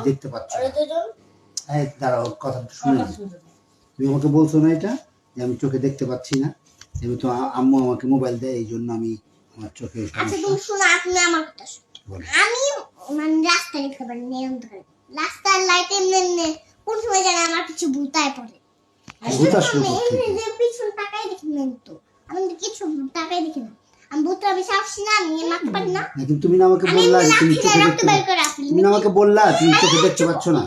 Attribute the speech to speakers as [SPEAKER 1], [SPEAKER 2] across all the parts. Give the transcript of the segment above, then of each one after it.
[SPEAKER 1] দেখতে পাচ্ছ এই দাঁড়াও কথাটা শুনে তুমি আমাকে বলছো না এটা যে আমি চোখে দেখতে পাচ্ছি না আমি তো আম্মু আমাকে মোবাইল দেয় এই জন্য আমি আমার চোখে
[SPEAKER 2] আচ্ছা তুমি শোনো আপনি আমার কথা শুনো আমি মানে রাস্তায় দেখতে পারি নিয়ন্ত্রণ রাস্তার লাইট এমনি কোন সময় জানি আমার কিছু ভূতায় পড়ে
[SPEAKER 1] ভূত আসলো
[SPEAKER 2] এই যে পিছন তাকাই দেখি না তো আমি কিছু তাকাই দেখি না আমি ভূতরা বেশি আসছি না আমি মারতে পারি না
[SPEAKER 1] কিন্তু তুমি না আমাকে বললা যে তুমি চোখে দেখতে তুমি না আমাকে বললা তুমি চোখে দেখতে পাচ্ছ না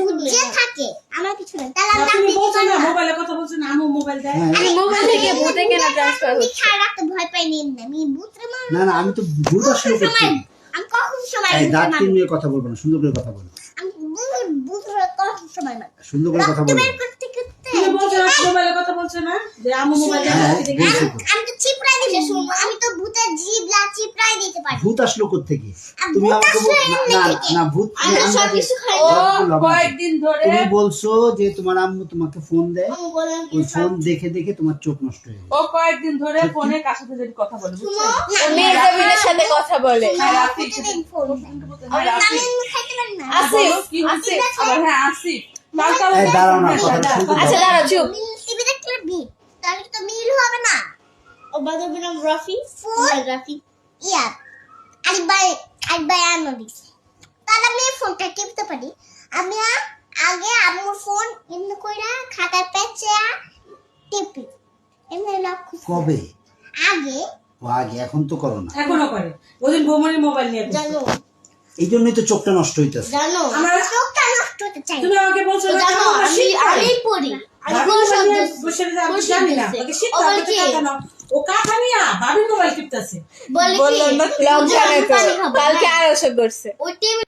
[SPEAKER 2] বুঝে থাকে আমার কিছু না তাহলে
[SPEAKER 3] তুমি বলছো না মোবাইলে কথা বলছো না আমি মোবাইল দেয়
[SPEAKER 2] আমি মোবাইল থেকে ভূতে কেন ট্রান্সফার হচ্ছে ছাড়া তো ভয় পাই নি আমি ভূতরে
[SPEAKER 1] না না আমি তো ভূত আসলো করছি
[SPEAKER 2] আমি কখন সময়
[SPEAKER 1] এই দাঁত কিন নিয়ে কথা বলবো না সুন্দর করে কথা বলো
[SPEAKER 2] আমি ভূতরে কখন সময় না
[SPEAKER 1] সুন্দর করে কথা বলো
[SPEAKER 3] তুমি বলছো না মোবাইলে কথা বলছো না যে আমি মোবাইল দেখি
[SPEAKER 2] আমি তো চিপড়াই দিতে শুনবো আমি তো ভূতের জিভলা চিপড়াই দিতে পারি
[SPEAKER 1] ভূত আসলো কোথা থেকে তুমি আমাকে না না ভূত
[SPEAKER 2] আমি সব কিছু খাই
[SPEAKER 3] কয়েকদিন ধরে
[SPEAKER 1] তুমি বলছো যে তোমার আম্মু তোমাকে ফোন দেয় ওই ফোন দেখে দেখে তোমার চোখ নষ্ট হয়ে যায়
[SPEAKER 3] ও কয়েকদিন ধরে ফোনে কার সাথে যদি কথা বলে বুঝছো
[SPEAKER 4] মেয়েদের সাথে কথা বলে
[SPEAKER 3] আসিফ কি হচ্ছে আবার হ্যাঁ আসিফ
[SPEAKER 1] এই দাঁড়াও না কথা শুনতে
[SPEAKER 4] আচ্ছা
[SPEAKER 1] দাও
[SPEAKER 4] দাঁড়াও চুপ
[SPEAKER 2] টিভি দেখলে বিট তাহলে তো মিল হবে না ও বাদর বিনাম রাফি ফোন রাফি ইয়া আরেকবার আনো দিছি তাহলে আমি ফোনটা টিপতে পারি আমি আগে আমার ফোন এমনি কইরা খাতার পেঁচে টিপি এমনি লক্ষ্য
[SPEAKER 1] কবে
[SPEAKER 2] আগে
[SPEAKER 1] ও আগে এখন তো করো না
[SPEAKER 3] এখনো করে ওদিন বৌমনির মোবাইল নিয়ে
[SPEAKER 2] জানো
[SPEAKER 1] এই জন্যই তো চোখটা নষ্ট হইতেছে
[SPEAKER 2] জানো
[SPEAKER 3] আমার
[SPEAKER 2] চোখটা নষ্ট হতে চাই
[SPEAKER 3] তুমি আমাকে বলছো না
[SPEAKER 2] জানো আমি পড়ি
[SPEAKER 3] বসে আমি জানি না ওকে শিখতে হবে তো কেন ও কাকা নিয়া ভাবির মোবাইল টিপতেছে
[SPEAKER 2] বলে
[SPEAKER 4] বললাম না লজ্জা নেই তো কালকে আরো করছে
[SPEAKER 2] ওই টিভি